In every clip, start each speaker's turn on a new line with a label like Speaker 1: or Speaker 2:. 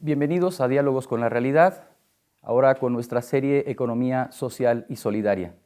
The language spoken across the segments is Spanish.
Speaker 1: Bienvenidos a Diálogos con la Realidad, ahora con nuestra serie Economía Social y Solidaria.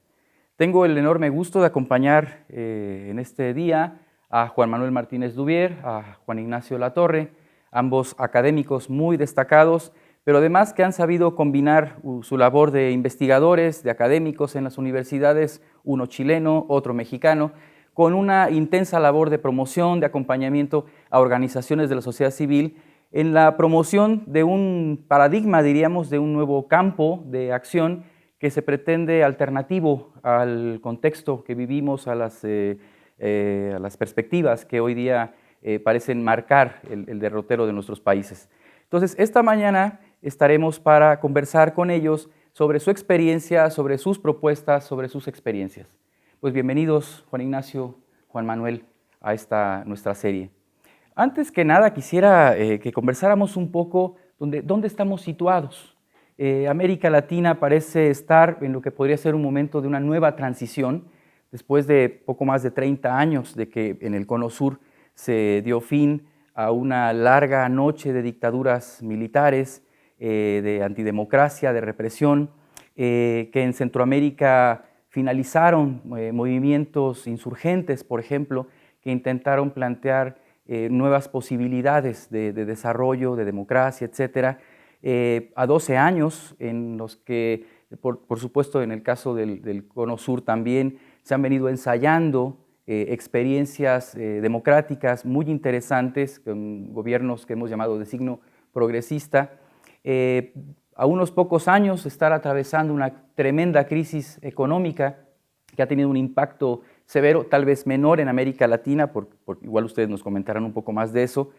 Speaker 1: Tengo el enorme gusto de acompañar en este día a Juan Manuel Martínez Dubier, a Juan Ignacio Latorre, ambos académicos muy destacados, pero además que han sabido combinar su labor de investigadores, de académicos en las universidades, uno chileno, otro mexicano, con una intensa labor de promoción, de acompañamiento a organizaciones de la sociedad civil en la promoción de un paradigma, diríamos, de un nuevo campo de acción que se pretende alternativo al contexto que vivimos, a las perspectivas que hoy día parecen marcar el derrotero de nuestros países. Entonces, esta mañana estaremos para conversar con ellos sobre su experiencia, sobre sus propuestas, sobre sus experiencias. Pues bienvenidos, Juan Ignacio, Juan Manuel, a esta nuestra serie. Antes que nada, quisiera que conversáramos un poco dónde estamos situados. América Latina parece estar en lo que podría ser un momento de una nueva transición, después de poco más de 30 años de que en el Cono Sur se dio fin a una larga noche de dictaduras militares, de antidemocracia, de represión, que en Centroamérica finalizaron movimientos insurgentes, por ejemplo, que intentaron plantear nuevas posibilidades de desarrollo, de democracia, etcétera, a 12 años en los que, por supuesto, en el caso del Cono Sur también se han venido ensayando experiencias democráticas muy interesantes con gobiernos que hemos llamado de signo progresista. A unos pocos años estar atravesando una tremenda crisis económica que ha tenido un impacto severo, tal vez menor en América Latina, igual ustedes nos comentarán un poco más de eso.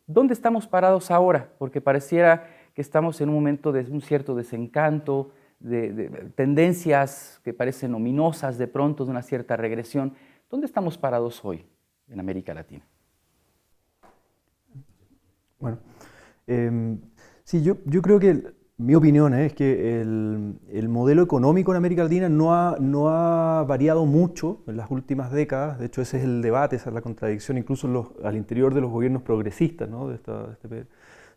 Speaker 1: ¿Dónde estamos parados ahora? Porque pareciera que estamos en un momento de un cierto desencanto, de tendencias que parecen ominosas de pronto, de una cierta regresión. ¿Dónde estamos parados hoy en América Latina?
Speaker 2: Bueno, sí, yo creo que mi opinión es que el modelo económico en América Latina no ha variado mucho en las últimas décadas. De hecho, ese es el debate, esa es la contradicción, incluso al interior de los gobiernos progresistas, ¿no?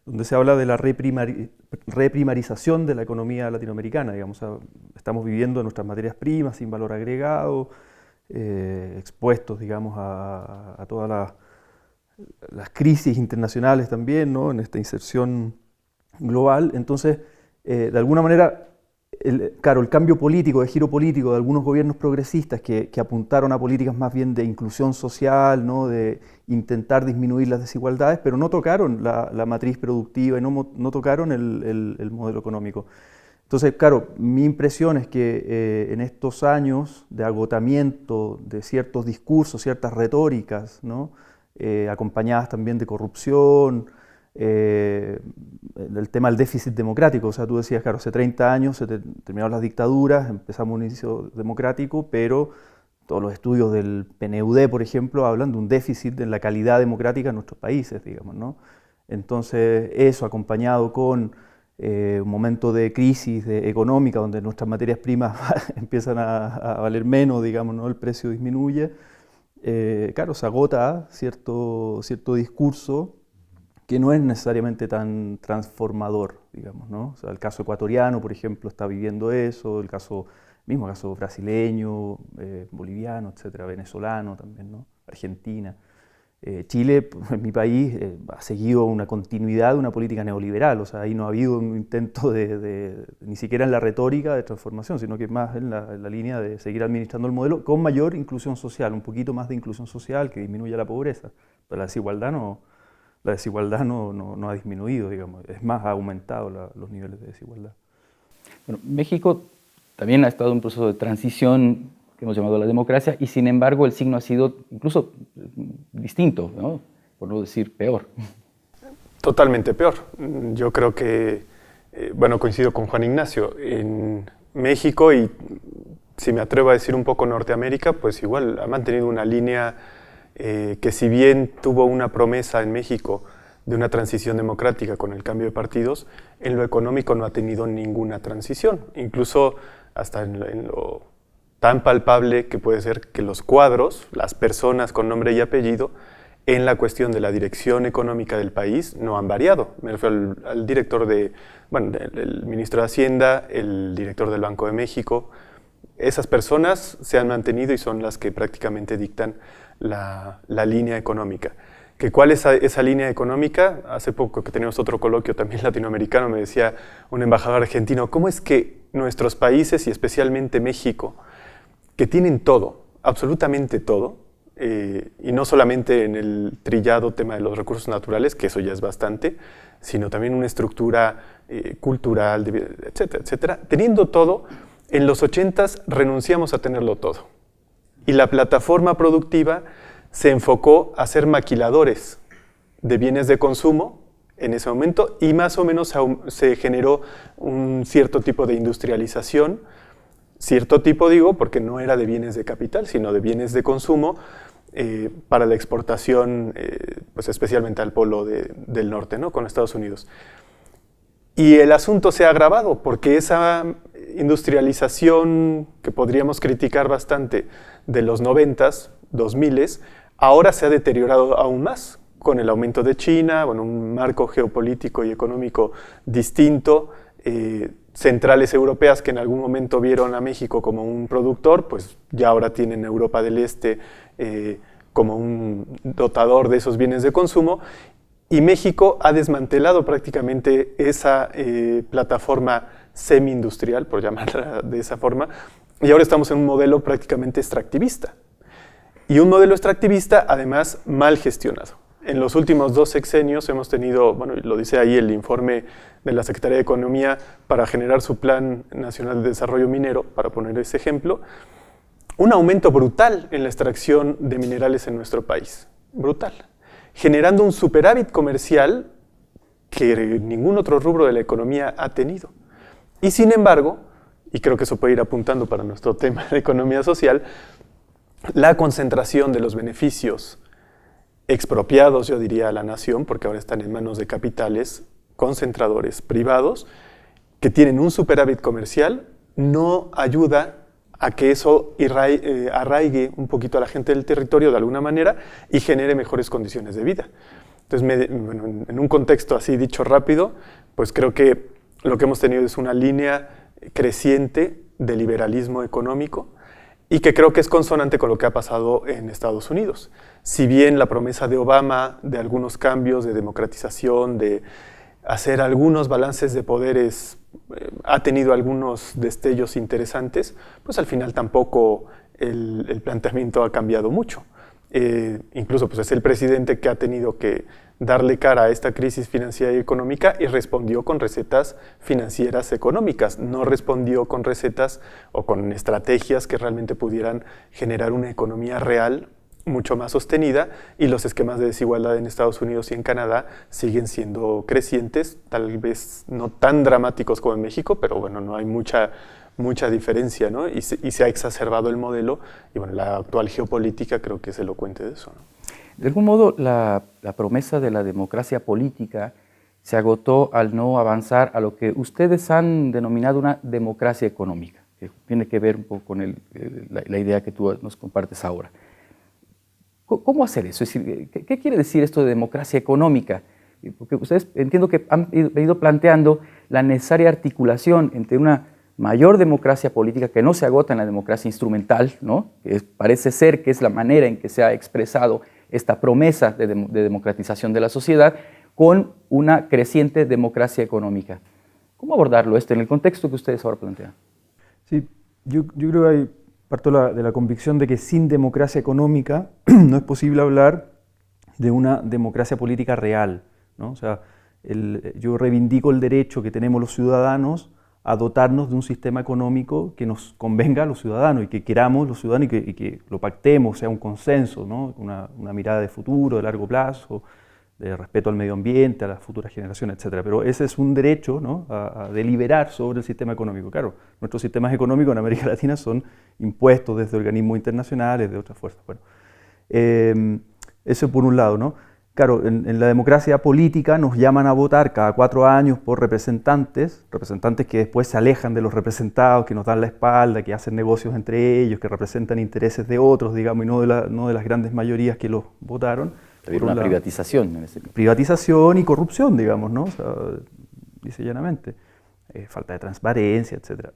Speaker 2: Donde se habla de la reprimarización de la economía latinoamericana. Digamos, estamos viviendo nuestras materias primas sin valor agregado, expuestos, digamos, a todas las crisis internacionales también, ¿no? En esta inserción global. Entonces, de alguna manera, claro, el cambio político, de giro político de algunos gobiernos progresistas que apuntaron a políticas más bien de inclusión social, ¿no? De intentar disminuir las desigualdades, pero no tocaron la matriz productiva y no tocaron el modelo económico. Entonces, claro, mi impresión es que en estos años de agotamiento de ciertos discursos, ciertas retóricas, ¿no? Acompañadas también de corrupción, el tema del déficit democrático, o sea, tú decías, claro, hace 30 años se terminaron las dictaduras, empezamos un inicio democrático, pero todos los estudios del PNUD, por ejemplo, hablan de un déficit en la calidad democrática en nuestros países, digamos, ¿no? Entonces, eso acompañado con un momento de crisis económica, donde nuestras materias primas empiezan a valer menos, digamos, ¿no? El precio disminuye, claro, se agota cierto discurso que no es necesariamente tan transformador, digamos, ¿no? O sea, el caso ecuatoriano, por ejemplo, está viviendo eso, el caso brasileño, boliviano, etcétera, venezolano también, ¿no? Argentina. Chile, en mi país, ha seguido una continuidad de una política neoliberal, o sea, ahí no ha habido un intento ni siquiera en la retórica de transformación, sino que más en la línea de seguir administrando el modelo con mayor inclusión social, un poquito más de inclusión social que disminuya la pobreza, pero la desigualdad no ha disminuido, digamos, es más, ha aumentado los niveles de desigualdad.
Speaker 1: Bueno, México también ha estado en un proceso de transición que hemos llamado la democracia, y sin embargo el signo ha sido incluso distinto, ¿no? Por no decir peor.
Speaker 3: Totalmente peor. Yo creo que, coincido con Juan Ignacio, en México, y si me atrevo a decir un poco Norteamérica, pues igual ha mantenido una línea que, si bien tuvo una promesa en México de una transición democrática con el cambio de partidos, en lo económico no ha tenido ninguna transición, incluso hasta en lo tan palpable que puede ser que los cuadros, las personas con nombre y apellido, en la cuestión de la dirección económica del país no han variado. Me refiero al director el ministro de Hacienda, el director del Banco de México. Esas personas se han mantenido y son las que prácticamente dictan la línea económica. ¿Cuál es esa línea económica? Hace poco que teníamos otro coloquio también latinoamericano, me decía un embajador argentino, ¿cómo es que nuestros países y especialmente México, que tienen todo, absolutamente todo, y no solamente en el trillado tema de los recursos naturales, que eso ya es bastante, sino también una estructura cultural, etcétera, etcétera, teniendo todo, en los 80s renunciamos a tenerlo todo. Y la plataforma productiva se enfocó a ser maquiladores de bienes de consumo en ese momento y más o menos se generó un cierto tipo de industrialización, cierto tipo digo porque no era de bienes de capital, sino de bienes de consumo para la exportación, pues especialmente al polo del norte, ¿no? Con Estados Unidos. Y el asunto se ha agravado porque esa industrialización que podríamos criticar bastante de los 90s, 2000s, ahora se ha deteriorado aún más con el aumento de China, un marco geopolítico y económico distinto, centrales europeas que en algún momento vieron a México como un productor, pues ya ahora tienen Europa del Este como un dotador de esos bienes de consumo, y México ha desmantelado prácticamente esa plataforma semi-industrial, por llamarla de esa forma, y ahora estamos en un modelo prácticamente extractivista. Y un modelo extractivista, además, mal gestionado. En los últimos 2 sexenios hemos tenido, lo dice ahí el informe de la Secretaría de Economía para generar su Plan Nacional de Desarrollo Minero, para poner ese ejemplo, un aumento brutal en la extracción de minerales en nuestro país. Brutal. Generando un superávit comercial que ningún otro rubro de la economía ha tenido. Y sin embargo, y creo que eso puede ir apuntando para nuestro tema de economía social, la concentración de los beneficios expropiados, yo diría, a la nación, porque ahora están en manos de capitales concentradores privados que tienen un superávit comercial, no ayuda a que eso arraigue un poquito a la gente del territorio de alguna manera y genere mejores condiciones de vida. Entonces, en un contexto así dicho rápido, pues creo que lo que hemos tenido es una línea creciente de liberalismo económico y que creo que es consonante con lo que ha pasado en Estados Unidos. Si bien la promesa de Obama de algunos cambios, de democratización, de hacer algunos balances de poderes, ha tenido algunos destellos interesantes, pues al final tampoco el planteamiento ha cambiado mucho. Incluso pues es el presidente que ha tenido que darle cara a esta crisis financiera y económica y respondió con recetas financieras económicas, no respondió con recetas o con estrategias que realmente pudieran generar una economía real mucho más sostenida, y los esquemas de desigualdad en Estados Unidos y en Canadá siguen siendo crecientes, tal vez no tan dramáticos como en México, pero no hay mucha diferencia, ¿no? Y se ha exacerbado el modelo, y la actual geopolítica creo que es elocuente de eso, ¿no?
Speaker 1: De algún modo, la promesa de la democracia política se agotó al no avanzar a lo que ustedes han denominado una democracia económica, que tiene que ver un poco con la idea que tú nos compartes ahora. ¿Cómo hacer eso? Es decir, ¿qué quiere decir esto de democracia económica? Porque ustedes entiendo que han ido planteando la necesaria articulación entre una mayor democracia política que no se agota en la democracia instrumental, ¿no? Que parece ser que es la manera en que se ha expresado esta promesa de democratización de la sociedad, con una creciente democracia económica. ¿Cómo abordarlo esto en el contexto que ustedes ahora plantean?
Speaker 2: Sí, yo creo que hay parto de la convicción de que sin democracia económica no es posible hablar de una democracia política real, ¿no? O sea, yo reivindico el derecho que tenemos los ciudadanos a dotarnos de un sistema económico que nos convenga a los ciudadanos y que queramos los ciudadanos y que lo pactemos, sea un consenso, ¿no? Una mirada de futuro, de largo plazo, de respeto al medio ambiente, a las futuras generaciones, etc. Pero ese es un derecho, ¿no? a deliberar sobre el sistema económico. Claro, nuestros sistemas económicos en América Latina son impuestos desde organismos internacionales, de otras fuerzas. Bueno, eso por un lado, ¿no? Claro, en la democracia política nos llaman a votar cada 4 años por representantes que después se alejan de los representados, que nos dan la espalda, que hacen negocios entre ellos, que representan intereses de otros, digamos, y no de las grandes mayorías que los votaron.
Speaker 1: Había una privatización en ese caso.
Speaker 2: Privatización y corrupción, digamos, ¿no? O sea, dice llanamente. Falta de transparencia, etc.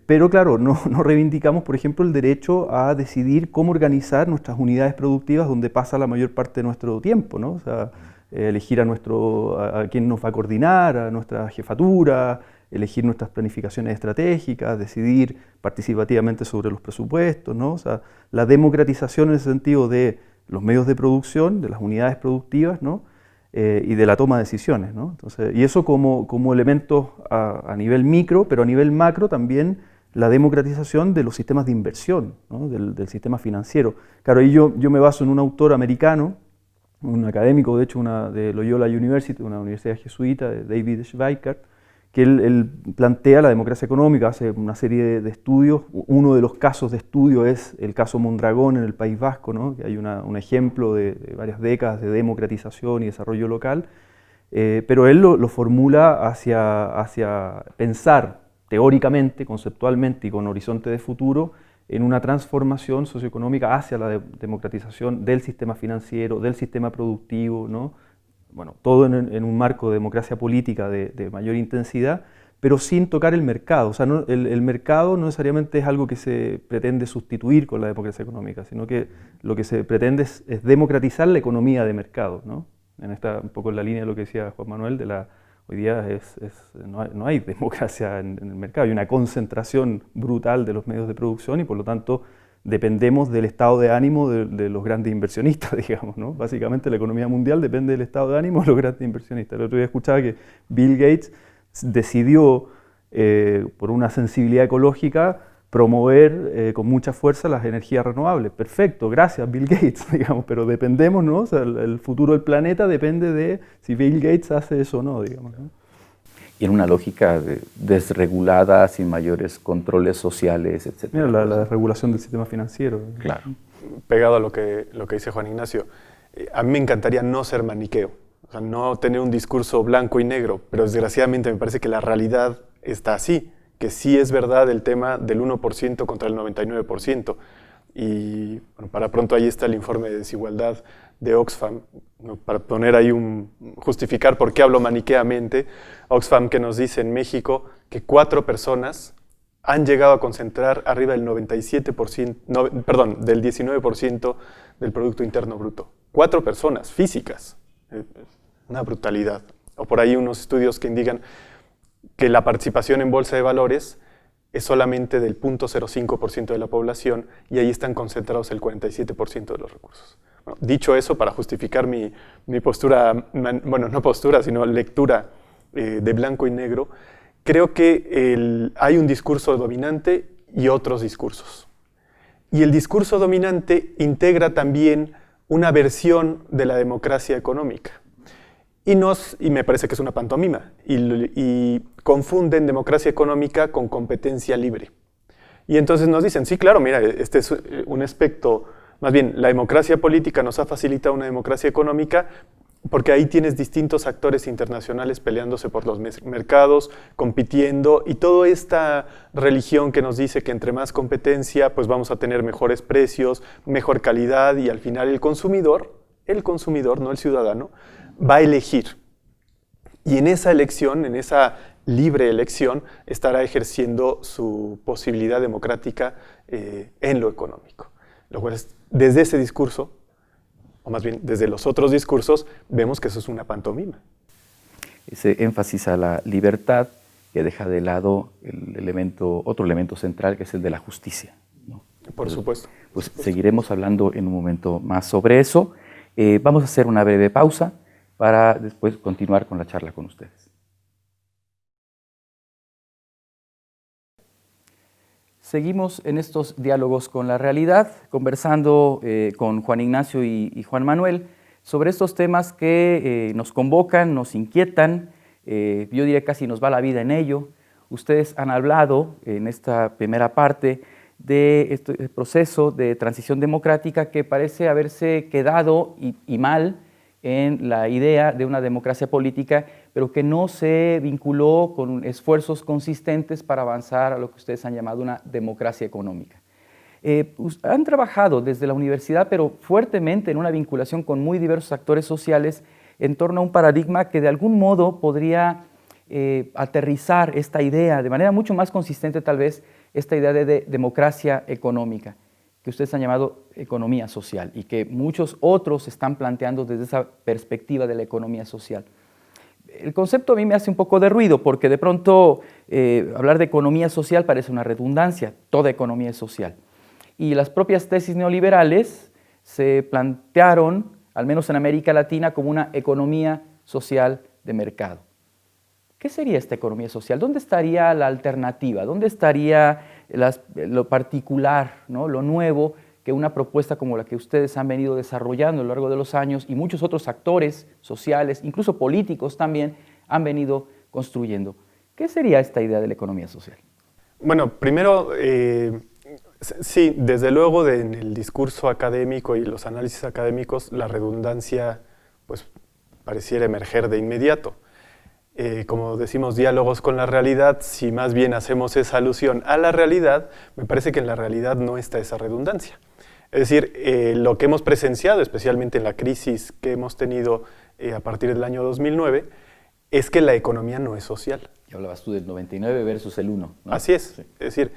Speaker 2: Pero claro, no reivindicamos, por ejemplo, el derecho a decidir cómo organizar nuestras unidades productivas donde pasa la mayor parte de nuestro tiempo, ¿no? O sea, elegir a quién nos va a coordinar, a nuestra jefatura, elegir nuestras planificaciones estratégicas, decidir participativamente sobre los presupuestos, ¿no? O sea, la democratización en el sentido de los medios de producción, de las unidades productivas, ¿no? Y de la toma de decisiones, ¿no? Entonces, y eso como elementos a nivel micro, pero a nivel macro también la democratización de los sistemas de inversión, ¿no? del sistema financiero. Claro, ahí yo me baso en un autor americano, un académico, de hecho, de Loyola University, una universidad jesuita, de David Schweikart, que él plantea la democracia económica, hace una serie de estudios. Uno de los casos de estudio es el caso Mondragón en el País Vasco, ¿no? Que hay un ejemplo de varias décadas de democratización y desarrollo local, pero él lo formula hacia pensar teóricamente, conceptualmente y con horizonte de futuro en una transformación socioeconómica hacia la democratización del sistema financiero, del sistema productivo, ¿no? Bueno, todo en un marco de democracia política de mayor intensidad, pero sin tocar el mercado. O sea, el mercado no necesariamente es algo que se pretende sustituir con la democracia económica, sino que lo que se pretende es democratizar la economía de mercado, ¿no? Un poco en la línea de lo que decía Juan Manuel, hoy día no hay democracia en el mercado, hay una concentración brutal de los medios de producción y por lo tanto dependemos del estado de ánimo de los grandes inversionistas, digamos, ¿no? Básicamente la economía mundial depende del estado de ánimo de los grandes inversionistas. El otro día escuchaba que Bill Gates decidió, por una sensibilidad ecológica, promover con mucha fuerza las energías renovables. Perfecto, gracias Bill Gates, digamos, pero dependemos, ¿no? O sea, el futuro del planeta depende de si Bill Gates hace eso o no, digamos, ¿no?
Speaker 1: Y en una lógica desregulada, sin mayores controles sociales, etc.
Speaker 2: Mira, la desregulación del sistema financiero.
Speaker 1: Claro.
Speaker 3: Pegado a lo que dice Juan Ignacio, a mí me encantaría no ser maniqueo, o sea, no tener un discurso blanco y negro, pero desgraciadamente me parece que la realidad está así, que sí es verdad el tema del 1% contra el 99%. Y bueno, para pronto ahí está el informe de desigualdad de Oxfam, ¿no? Para poner ahí justificar por qué hablo maniqueamente. Oxfam que nos dice en México que 4 personas han llegado a concentrar arriba del 97%, del 19% del Producto Interno Bruto. 4 personas físicas, una brutalidad. O por ahí unos estudios que indican que la participación en bolsa de valores es solamente del 0.05% de la población y ahí están concentrados el 47% de los recursos. Bueno, dicho eso, para justificar mi postura, bueno, no postura, sino lectura de blanco y negro, creo que hay un discurso dominante y otros discursos. Y el discurso dominante integra también una versión de la democracia económica. Y me parece que es una pantomima, y confunden democracia económica con competencia libre. Y entonces nos dicen, sí, claro, mira, este es un aspecto, más bien, la democracia política nos ha facilitado una democracia económica porque ahí tienes distintos actores internacionales peleándose por los mercados, compitiendo, y toda esta religión que nos dice que entre más competencia, pues vamos a tener mejores precios, mejor calidad, y al final el consumidor, no el ciudadano, va a elegir. Y en esa elección, en esa libre elección, estará ejerciendo su posibilidad democrática en lo económico. Lo cual es, desde ese discurso, o más bien desde los otros discursos, vemos que eso es una pantomima.
Speaker 1: Ese énfasis a la libertad que deja de lado otro elemento central, que es el de la justicia, ¿no?
Speaker 3: Por supuesto.
Speaker 1: Pues seguiremos hablando en un momento más sobre eso. Vamos a hacer una breve pausa para después continuar con la charla con ustedes. Seguimos en estos diálogos con la realidad, conversando con Juan Ignacio y Juan Manuel sobre estos temas que nos convocan, nos inquietan, yo diría casi nos va la vida en ello. Ustedes han hablado en esta primera parte de este proceso de transición democrática que parece haberse quedado y mal en la idea de una democracia política, pero que no se vinculó con esfuerzos consistentes para avanzar a lo que ustedes han llamado una democracia económica. Han trabajado desde la universidad, pero fuertemente en una vinculación con muy diversos actores sociales en torno a un paradigma que de algún modo podría aterrizar esta idea, de manera mucho más consistente tal vez, esta idea de democracia económica, que ustedes han llamado economía social y que muchos otros están planteando desde esa perspectiva de la economía social. El concepto a mí me hace un poco de ruido porque de pronto hablar de economía social parece una redundancia, toda economía es social. Y las propias tesis neoliberales se plantearon, al menos en América Latina, como una economía social de mercado. ¿Qué sería esta economía social? ¿Dónde estaría la alternativa? ¿Dónde estaría lo particular, ¿no? Lo nuevo que una propuesta como la que ustedes han venido desarrollando a lo largo de los años y muchos otros actores sociales, incluso políticos también, han venido construyendo? ¿Qué sería esta idea de la economía social?
Speaker 3: Bueno, primero, sí, desde luego en el discurso académico y los análisis académicos, la redundancia pues, pareciera emerger de inmediato. Como decimos, diálogos con la realidad, si más bien hacemos esa alusión a la realidad, me parece que en la realidad no está esa redundancia. Es decir, lo que hemos presenciado, especialmente en la crisis que hemos tenido a partir del año 2009, es que la economía no es social.
Speaker 1: Y hablabas tú del 99 versus el 1, ¿no?
Speaker 3: Así es.
Speaker 1: Sí.
Speaker 3: Es decir,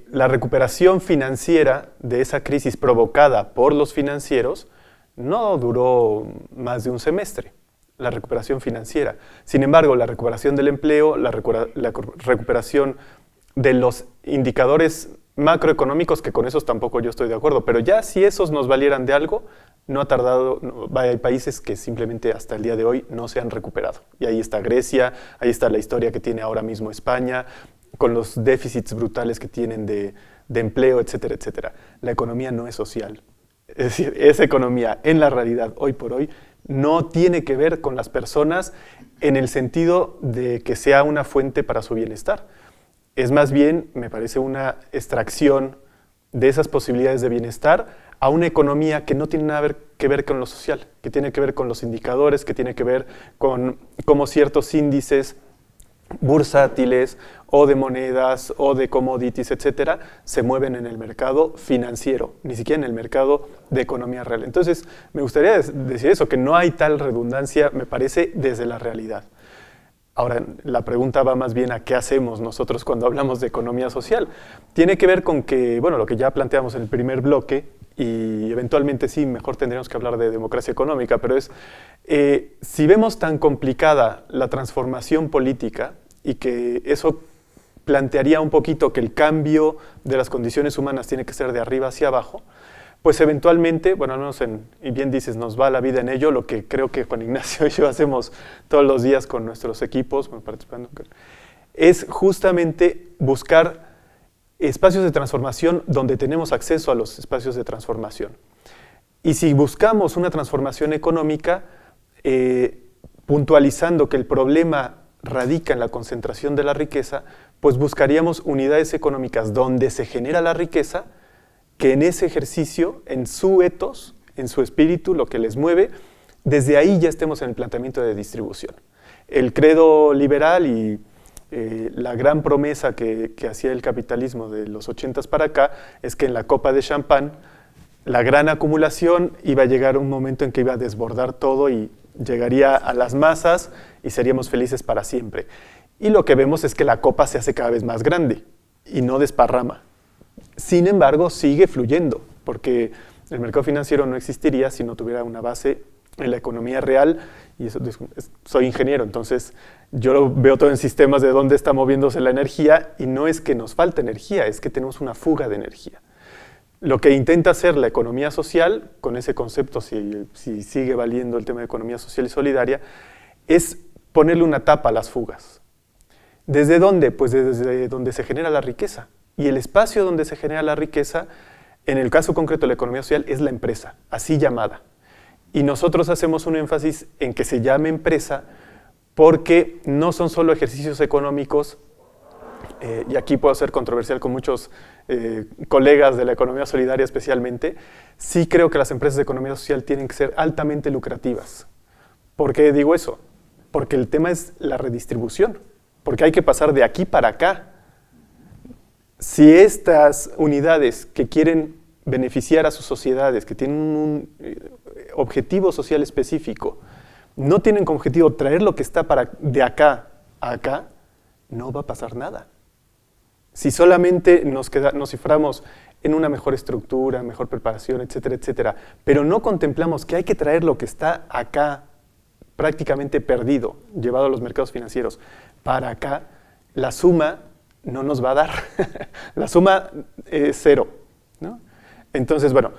Speaker 3: la recuperación financiera de esa crisis provocada por los financieros no duró más de un semestre. La recuperación financiera. Sin embargo, la recuperación del empleo, la recuperación de los indicadores macroeconómicos, que con esos tampoco yo estoy de acuerdo, pero ya si esos nos valieran de algo, no ha tardado, hay países que simplemente hasta el día de hoy no se han recuperado. Y ahí está Grecia, ahí está la historia que tiene ahora mismo España, con los déficits brutales que tienen de empleo, etcétera, etcétera. La economía no es social. Es decir, esa economía en la realidad, hoy por hoy, no tiene que ver con las personas en el sentido de que sea una fuente para su bienestar. Es más bien, me parece, una extracción de esas posibilidades de bienestar a una economía que no tiene nada que ver con lo social, que tiene que ver con los indicadores, que tiene que ver con cómo ciertos índices bursátiles o de monedas o de commodities, etcétera, se mueven en el mercado financiero, ni siquiera en el mercado de economía real. Entonces, me gustaría decir eso, que no hay tal redundancia, me parece, desde la realidad. Ahora, la pregunta va más bien a qué hacemos nosotros cuando hablamos de economía social. Tiene que ver con que, bueno, lo que ya planteamos en el primer bloque, y eventualmente sí, mejor tendríamos que hablar de democracia económica, pero es, si vemos tan complicada la transformación política y que eso plantearía un poquito que el cambio de las condiciones humanas tiene que ser de arriba hacia abajo, pues eventualmente, bueno, al menos y bien dices, nos va la vida en ello, lo que creo que Juan Ignacio y yo hacemos todos los días con nuestros equipos, participando, es justamente buscar espacios de transformación donde tenemos acceso a los espacios de transformación. Y si buscamos una transformación económica, puntualizando que el problema radica en la concentración de la riqueza, pues buscaríamos unidades económicas donde se genera la riqueza, que en ese ejercicio, en su ethos, en su espíritu, lo que les mueve, desde ahí ya estemos en el planteamiento de distribución. El credo liberal y la gran promesa que hacía el capitalismo de los 80s para acá es que en la copa de champán la gran acumulación iba a llegar un momento en que iba a desbordar todo y llegaría a las masas y seríamos felices para siempre. Y lo que vemos es que la copa se hace cada vez más grande y no desparrama. Sin embargo, sigue fluyendo, porque el mercado financiero no existiría si no tuviera una base en la economía real, y eso, soy ingeniero, entonces yo lo veo todo en sistemas de dónde está moviéndose la energía, y no es que nos falte energía, es que tenemos una fuga de energía. Lo que intenta hacer la economía social, con ese concepto, si sigue valiendo el tema de economía social y solidaria, es ponerle una tapa a las fugas. ¿Desde dónde? Pues desde donde se genera la riqueza. Y el espacio donde se genera la riqueza, en el caso concreto de la economía social, es la empresa, así llamada. Y nosotros hacemos un énfasis en que se llame empresa porque no son solo ejercicios económicos, y aquí puedo ser controversial con muchos colegas de la economía solidaria especialmente, sí creo que las empresas de economía social tienen que ser altamente lucrativas. ¿Por qué digo eso? Porque el tema es la redistribución, porque hay que pasar de aquí para acá. si estas unidades que quieren beneficiar a sus sociedades, que tienen un objetivo social específico, no tienen como objetivo traer lo que está de acá a acá, no va a pasar nada. Si solamente nos ciframos en una mejor estructura, mejor preparación, etcétera, etcétera, pero no contemplamos que hay que traer lo que está acá prácticamente perdido, llevado a los mercados financieros, para acá, la suma no nos va a dar. La suma es cero, ¿no? Entonces, bueno,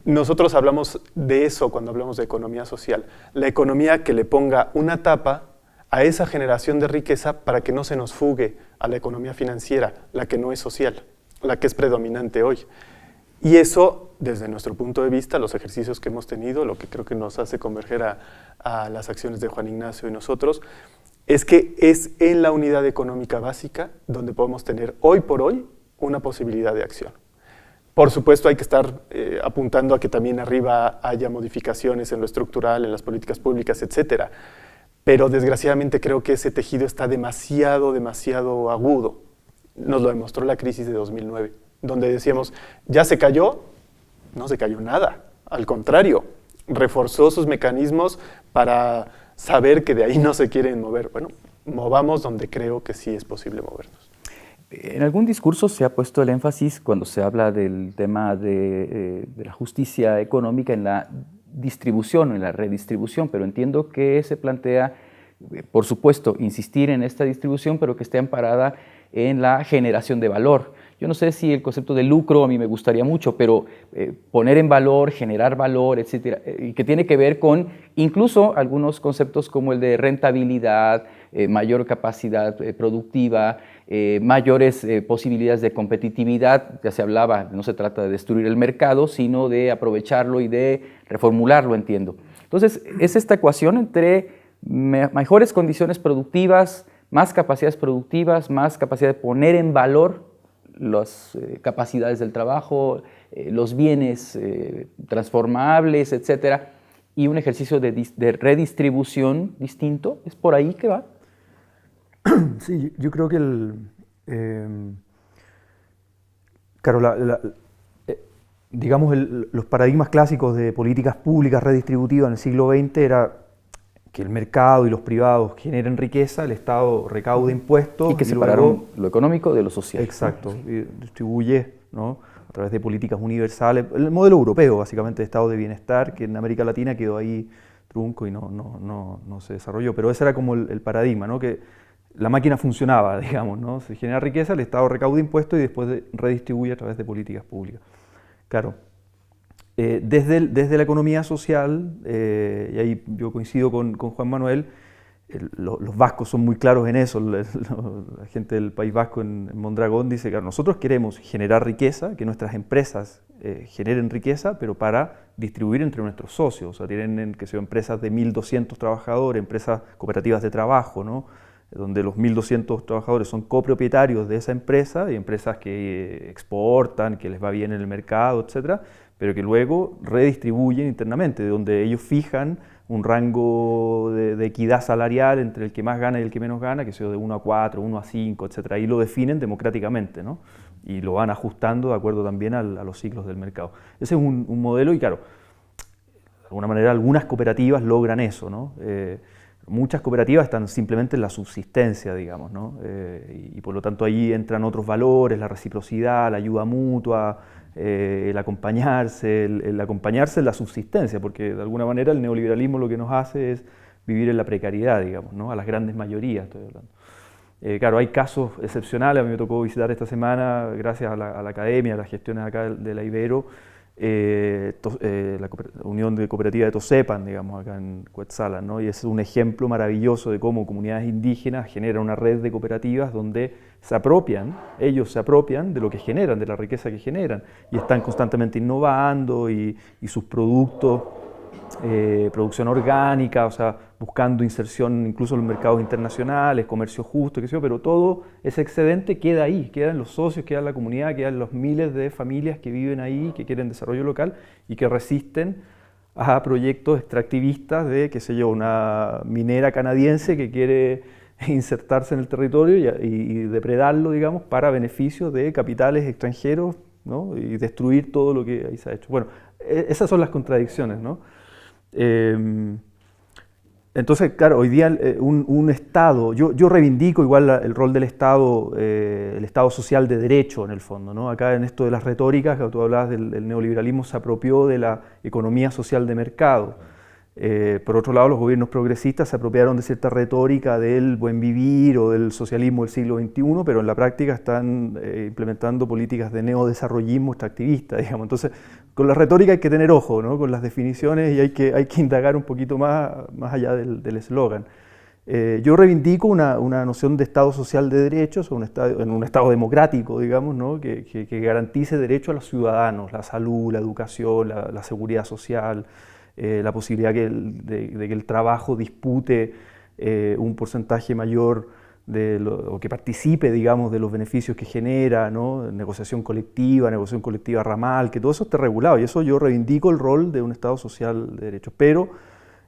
Speaker 3: nosotros hablamos de eso cuando hablamos de economía social. La economía que le ponga una tapa a esa generación de riqueza para que no se nos fugue a la economía financiera, la que no es social, la que es predominante hoy. Y eso, desde nuestro punto de vista, los ejercicios que hemos tenido, lo que creo que nos hace converger a las acciones de Juan Ignacio y nosotros, es que es en la unidad económica básica donde podemos tener hoy por hoy una posibilidad de acción. Por supuesto, hay que estar apuntando a que también arriba haya modificaciones en lo estructural, en las políticas públicas, etcétera. Pero desgraciadamente creo que ese tejido está demasiado agudo. Nos lo demostró la crisis de 2009, donde decíamos, ya se cayó, no se cayó nada. Al contrario, reforzó sus mecanismos para saber que de ahí no se quieren mover. Bueno, movamos donde creo que sí es posible movernos.
Speaker 1: En algún discurso se ha puesto el énfasis cuando se habla del tema de la justicia económica en la distribución, en la redistribución, pero entiendo que se plantea, por supuesto, insistir en esta distribución, pero que esté amparada en la generación de valor. Yo no sé si el concepto de lucro a mí me gustaría mucho, pero poner en valor, generar valor, etcétera, y que tiene que ver con incluso algunos conceptos como el de rentabilidad, mayor capacidad productiva, mayores posibilidades de competitividad. Ya se hablaba, no se trata de destruir el mercado, sino de aprovecharlo y de reformularlo, entiendo. Entonces, es esta ecuación entre mejores condiciones productivas, más capacidades productivas, más capacidad de poner en valor las capacidades del trabajo, los bienes transformables, etcétera, y un ejercicio de redistribución distinto. ¿Es por ahí que va?
Speaker 2: Sí, yo creo que claro, digamos los paradigmas clásicos de políticas públicas redistributivas en el siglo XX era que el mercado y los privados generen riqueza, el Estado recaude impuestos.
Speaker 1: Y que separaron lo económico de lo social.
Speaker 2: Exacto, y distribuye, ¿no?, a través de políticas universales. El modelo europeo, básicamente, de Estado de bienestar, que en América Latina quedó ahí trunco y no se desarrolló. Pero ese era como el paradigma, ¿no?, que la máquina funcionaba, digamos, ¿no? Se genera riqueza, el Estado recauda impuestos y después redistribuye a través de políticas públicas. Claro. Desde la economía social, y ahí yo coincido con Juan Manuel, los vascos son muy claros en eso. La gente del País Vasco en Mondragón dice que nosotros queremos generar riqueza, que nuestras empresas generen riqueza, pero para distribuir entre nuestros socios. O sea, tienen que ser empresas de 1.200 trabajadores, empresas cooperativas de trabajo, ¿no?, donde los 1.200 trabajadores son copropietarios de esa empresa y empresas que exportan, que les va bien en el mercado, etcétera, pero que luego redistribuyen internamente, donde ellos fijan un rango de equidad salarial entre el que más gana y el que menos gana, que sea de 1 a 4, 1 a 5, etc. Ahí lo definen democráticamente, ¿no?, y lo van ajustando de acuerdo también a los ciclos del mercado. Ese es un modelo y claro, de alguna manera algunas cooperativas logran eso, ¿no? Muchas cooperativas están simplemente en la subsistencia, digamos, ¿no? Y por lo tanto ahí entran otros valores, la reciprocidad, la ayuda mutua, el acompañarse en la subsistencia, porque de alguna manera el neoliberalismo lo que nos hace es vivir en la precariedad, digamos, ¿no?, a las grandes mayorías estoy hablando. Claro, hay casos excepcionales. A mí me tocó visitar esta semana, gracias a la academia, a las gestiones acá de la Ibero, la Unión de Cooperativas de Tosepan, digamos, acá en Cuetzalan, ¿no? Y es un ejemplo maravilloso de cómo comunidades indígenas generan una red de cooperativas donde ellos se apropian de lo que generan, de la riqueza que generan, y están constantemente innovando y sus productos, producción orgánica, o sea, buscando inserción incluso en los mercados internacionales, comercio justo, qué sé yo, pero todo ese excedente queda ahí, queda en los socios, queda en la comunidad, queda en los miles de familias que viven ahí, que quieren desarrollo local y que resisten a proyectos extractivistas de, qué sé yo, una minera canadiense que quiere insertarse en el territorio y depredarlo, digamos, para beneficio de capitales extranjeros, ¿no? Y destruir todo lo que ahí se ha hecho. Bueno, esas son las contradicciones, ¿no? Entonces, claro, hoy día un Estado, yo reivindico igual el rol del Estado, el Estado social de derecho en el fondo, ¿no? Acá en esto de las retóricas, que tú hablabas del neoliberalismo, se apropió de la economía social de mercado. Por otro lado, los gobiernos progresistas se apropiaron de cierta retórica del buen vivir o del socialismo del siglo XXI, pero en la práctica están implementando políticas de neodesarrollismo extractivista, digamos. Entonces, con la retórica hay que tener ojo, ¿no? Con las definiciones, y hay que indagar un poquito más allá del eslogan. Yo reivindico una noción de Estado social de derechos, en un Estado democrático, digamos, ¿no? que garantice derecho a los ciudadanos, la salud, la educación, la seguridad social, la posibilidad de que el trabajo dispute un porcentaje mayor o que participe, digamos, de los beneficios que genera, ¿no? Negociación colectiva ramal, que todo eso esté regulado, y eso yo reivindico el rol de un Estado social de derechos. Pero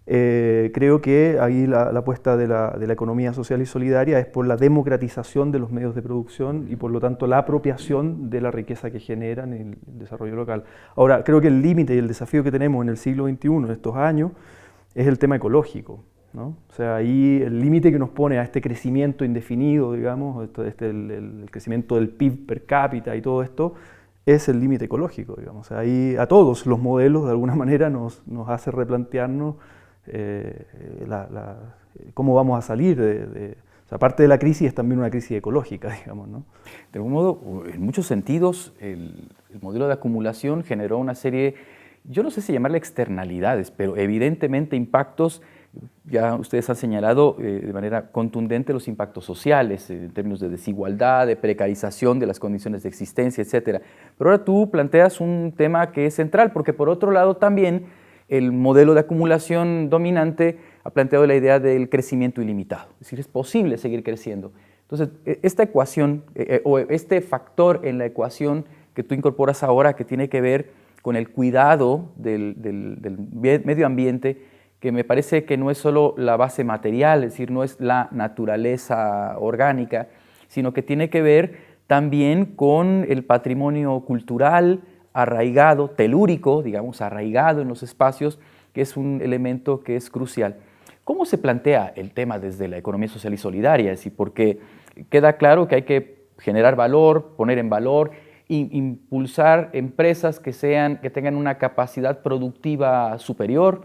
Speaker 2: creo que ahí la apuesta de la economía social y solidaria es por la democratización de los medios de producción y por lo tanto la apropiación de la riqueza que generan el desarrollo local. Ahora, creo que el límite y el desafío que tenemos en el siglo XXI, en estos años, es el tema ecológico, ¿no? O sea, ahí el límite que nos pone a este crecimiento indefinido, digamos, el crecimiento del PIB per cápita y todo esto, es el límite ecológico, digamos. O sea, ahí a todos los modelos de alguna manera nos hace replantearnos cómo vamos a salir o sea, parte de la crisis es también una crisis ecológica, digamos, ¿no?
Speaker 1: De algún modo, en muchos sentidos, el modelo de acumulación generó una serie, yo no sé si llamarle externalidades, pero evidentemente impactos. Ya ustedes han señalado de manera contundente los impactos sociales, en términos de desigualdad, de precarización de las condiciones de existencia, etc. Pero ahora tú planteas un tema que es central, porque por otro lado también el modelo de acumulación dominante ha planteado la idea del crecimiento ilimitado. Es decir, es posible seguir creciendo. Entonces, esta ecuación, o este factor en la ecuación que tú incorporas ahora, que tiene que ver con el cuidado del medio ambiente, que me parece que no es solo la base material, es decir, no es la naturaleza orgánica, sino que tiene que ver también con el patrimonio cultural arraigado, telúrico, digamos, arraigado en los espacios, que es un elemento que es crucial. ¿Cómo se plantea el tema desde la economía social y solidaria? Es decir, porque queda claro que hay que generar valor, poner en valor, impulsar empresas que tengan una capacidad productiva superior,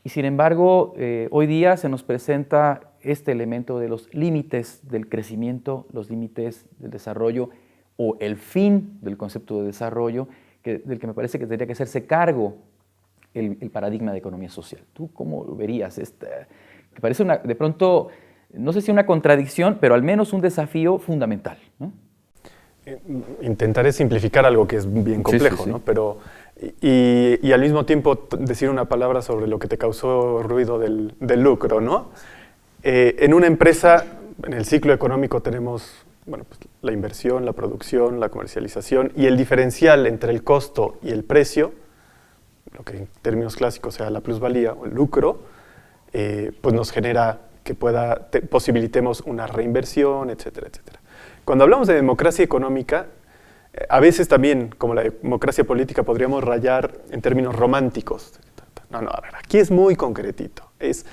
Speaker 1: y sin embargo, hoy día se nos presenta este elemento de los límites del crecimiento, los límites del desarrollo o el fin del concepto de desarrollo, del que me parece que tendría que hacerse cargo el paradigma de economía social. ¿Tú cómo lo verías? Que parece de pronto, no sé si una contradicción, pero al menos un desafío fundamental, ¿no?
Speaker 3: Intentaré simplificar algo que es bien complejo, sí. ¿No? Pero, y al mismo tiempo decir una palabra sobre lo que te causó ruido del lucro, ¿no? En una empresa, en el ciclo económico tenemos pues, la inversión, la producción, la comercialización, y el diferencial entre el costo y el precio, lo que en términos clásicos sea la plusvalía o el lucro, pues nos genera que posibilitemos una reinversión, etcétera, etcétera. Cuando hablamos de democracia económica, a veces también, como la democracia política, podríamos rayar en términos románticos. No, a ver, aquí es muy concretito. Es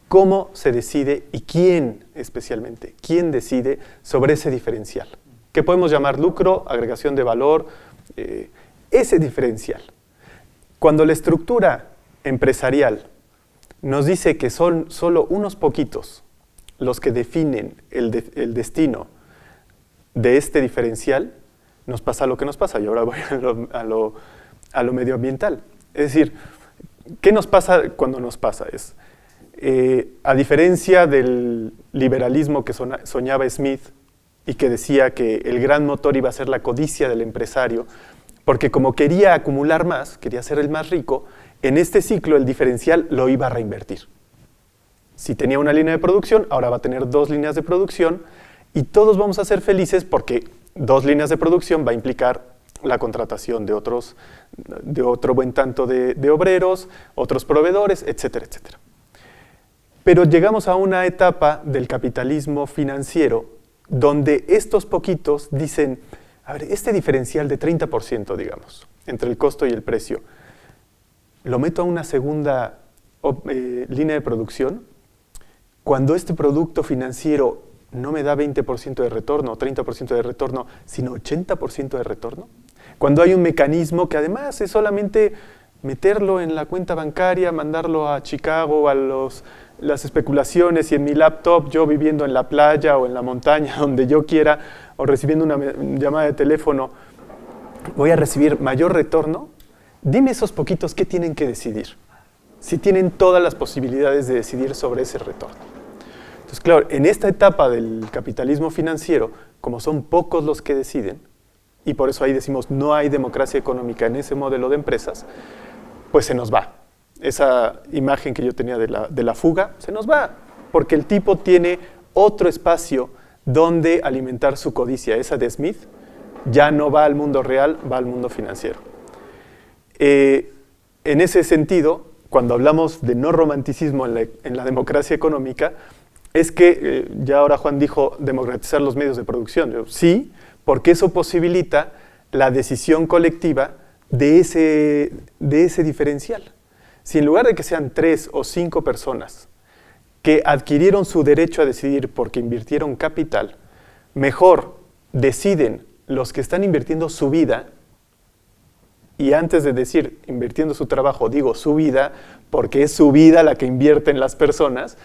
Speaker 3: cómo se decide y quién especialmente, quién decide sobre ese diferencial. ¿Qué podemos llamar lucro, agregación de valor? Ese diferencial. Cuando la estructura empresarial nos dice que son solo unos poquitos los que definen el destino de este diferencial, nos pasa lo que nos pasa. Y ahora voy a lo medioambiental. Es decir, ¿qué nos pasa cuando nos pasa? A diferencia del liberalismo que soñaba Smith y que decía que el gran motor iba a ser la codicia del empresario, porque como quería acumular más, quería ser el más rico, en este ciclo el diferencial lo iba a reinvertir. Si tenía una línea de producción, ahora va a tener 2 líneas de producción, y todos vamos a ser felices porque 2 líneas de producción va a implicar la contratación de otro buen tanto de obreros, otros proveedores, etcétera, etcétera. Pero llegamos a una etapa del capitalismo financiero donde estos poquitos dicen, a ver, este diferencial de 30%, digamos, entre el costo y el precio, lo meto a una segunda línea de producción. Cuando este producto financiero no me da 20% de retorno, 30% de retorno, sino 80% de retorno. Cuando hay un mecanismo que además es solamente meterlo en la cuenta bancaria, mandarlo a Chicago, a las especulaciones, y en mi laptop, yo viviendo en la playa o en la montaña, donde yo quiera, o recibiendo una llamada de teléfono, voy a recibir mayor retorno. Dime esos poquitos qué tienen que decidir, si tienen todas las posibilidades de decidir sobre ese retorno. Entonces, claro, en esta etapa del capitalismo financiero, como son pocos los que deciden, y por eso ahí decimos no hay democracia económica en ese modelo de empresas, pues se nos va. Esa imagen que yo tenía de la fuga, se nos va, porque el tipo tiene otro espacio donde alimentar su codicia. Esa de Smith ya no va al mundo real, va al mundo financiero. En ese sentido, cuando hablamos de no romanticismo en la democracia económica, es que, ya ahora Juan dijo, democratizar los medios de producción. Yo, sí, porque eso posibilita la decisión colectiva de ese diferencial. Si en lugar de que sean 3 o 5 personas que adquirieron su derecho a decidir porque invirtieron capital, mejor deciden los que están invirtiendo su vida, y antes de decir invirtiendo su trabajo, digo su vida, porque es su vida la que invierten las personas.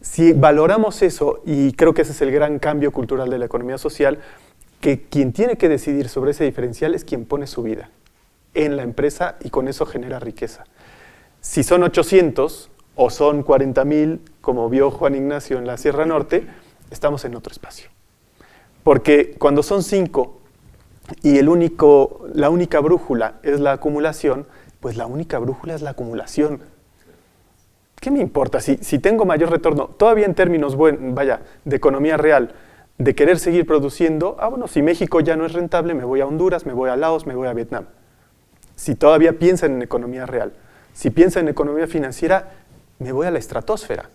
Speaker 3: Si valoramos eso, y creo que ese es el gran cambio cultural de la economía social, que quien tiene que decidir sobre ese diferencial es quien pone su vida en la empresa y con eso genera riqueza. Si son 800 o son 40,000, como vio Juan Ignacio en la Sierra Norte, estamos en otro espacio. Porque cuando son 5 y la única brújula es la acumulación, pues la única brújula es la acumulación. ¿Qué me importa? Si tengo mayor retorno, todavía en términos de economía real, de querer seguir produciendo, bueno, si México ya no es rentable, me voy a Honduras, me voy a Laos, me voy a Vietnam. Si todavía piensan en economía real. Si piensan en economía financiera, me voy a la estratosfera.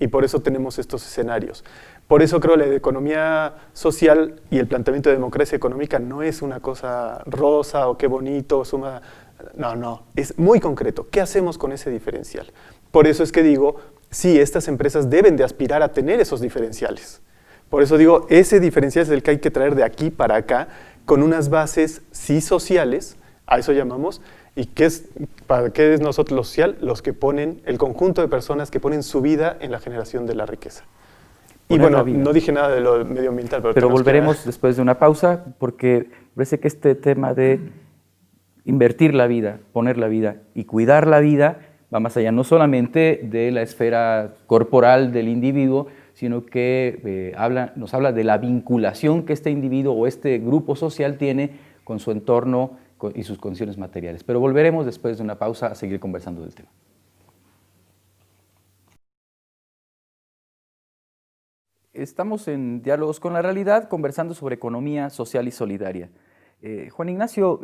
Speaker 3: Y por eso tenemos estos escenarios. Por eso creo que la economía social y el planteamiento de democracia económica no es una cosa rosa o qué bonito, no, es muy concreto. ¿Qué hacemos con ese diferencial? Por eso es que digo, sí, estas empresas deben de aspirar a tener esos diferenciales. Por eso digo, ese diferencial es el que hay que traer de aquí para acá, con unas bases sí sociales, a eso llamamos, y ¿para qué es nosotros lo social? Los que ponen, el conjunto de personas que ponen su vida en la generación de la riqueza. Y bueno, no dije nada de lo medioambiental.
Speaker 1: Pero volveremos después de una pausa, porque parece que este tema de invertir la vida, poner la vida y cuidar la vida va más allá, no solamente de la esfera corporal del individuo, sino que nos habla de la vinculación que este individuo o este grupo social tiene con su entorno y sus condiciones materiales. Pero volveremos después de una pausa a seguir conversando del tema. Estamos en Diálogos con la Realidad, conversando sobre economía social y solidaria. Juan Ignacio,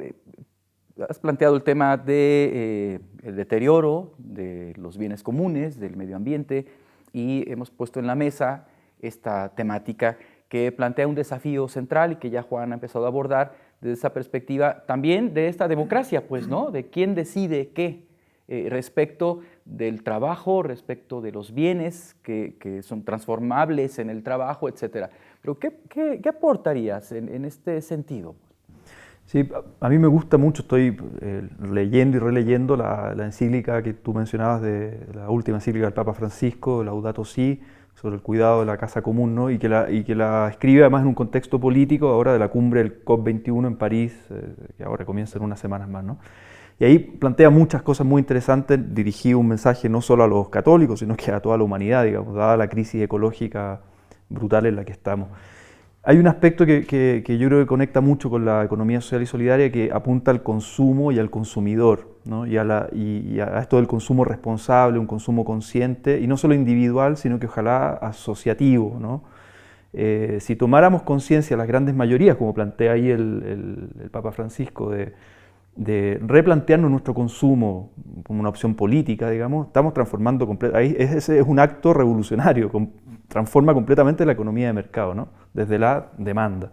Speaker 1: has planteado el tema del deterioro de los bienes comunes, del medio ambiente, y hemos puesto en la mesa esta temática que plantea un desafío central y que ya Juan ha empezado a abordar desde esa perspectiva también de esta democracia, pues, ¿no? De quién decide qué respecto del trabajo, respecto de los bienes que son transformables en el trabajo, etc. Pero ¿qué aportarías en este sentido?
Speaker 2: Sí, a mí me gusta mucho, estoy leyendo y releyendo la encíclica que tú mencionabas, la última encíclica del Papa Francisco, Laudato Si', sobre el cuidado de la casa común, ¿no? y que la escribe además en un contexto político ahora de la cumbre del COP21 en París, que ahora comienza en unas semanas más, ¿no? Y ahí plantea muchas cosas muy interesantes, dirigí un mensaje no solo a los católicos, sino que a toda la humanidad, digamos, dada la crisis ecológica brutal en la que estamos. Hay un aspecto que yo creo que conecta mucho con la economía social y solidaria, que apunta al consumo y al consumidor, ¿no? y a esto del consumo responsable, un consumo consciente, y no solo individual, sino que ojalá asociativo, ¿no? Si tomáramos conciencia las grandes mayorías, como plantea ahí el Papa Francisco, de replantearnos nuestro consumo como una opción política, digamos, estamos transformando completamente, ese es un acto revolucionario, transforma completamente la economía de mercado, ¿no? Desde la demanda.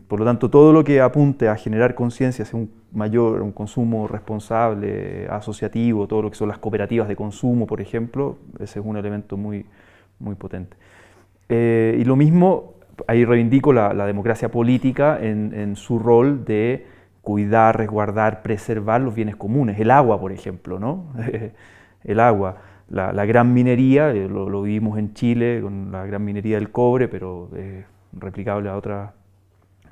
Speaker 2: Por lo tanto, todo lo que apunte a generar conciencia hacia un consumo responsable, asociativo, todo lo que son las cooperativas de consumo, por ejemplo, ese es un elemento muy, muy potente. Y lo mismo, ahí reivindico la democracia política en su rol de cuidar, resguardar, preservar los bienes comunes. El agua, por ejemplo, ¿no? El agua. La gran minería, lo vivimos en Chile con la gran minería del cobre, pero replicable a otras